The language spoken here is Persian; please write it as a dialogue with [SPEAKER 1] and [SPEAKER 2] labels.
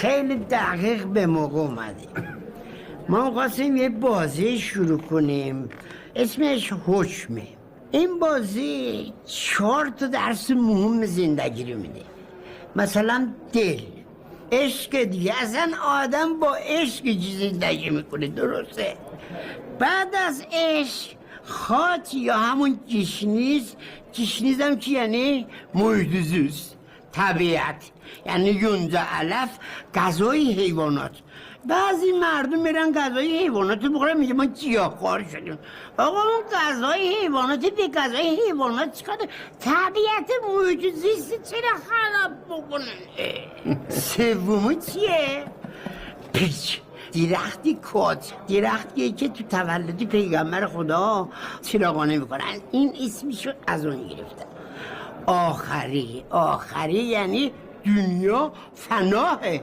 [SPEAKER 1] خیلی دقیق به موقع اومدیم. ما خواستیم یه بازی شروع کنیم اسمش حکمه. این بازی 4 درس مهم زندگی رو میده. مثلا دل، عشق دیگه. اصلا آدم با عشق زندگی میکنه، درسته؟ بعد از عشق خاط یا همون گشنیز. گشنیز هم که یعنی محیط زیست، طبیعت، یعنی یونجا علف، غذای حیوانات. بعضی مردم میرن غذای حیوانات رو بخورن، میگه ما گیاهخوار شدیم. آقا اون غذای حیوانات به غذای حیوانات چیکار؟ طبیعت محیط زیست چرا خراب بکنن؟ سومی چیه؟ پیچ، درختی کات، درختیه که تو تولد پیغمبر خدا چراغانه میکنن. این اسمشو از اون گرفتن. آخری یعنی دنیا فناه.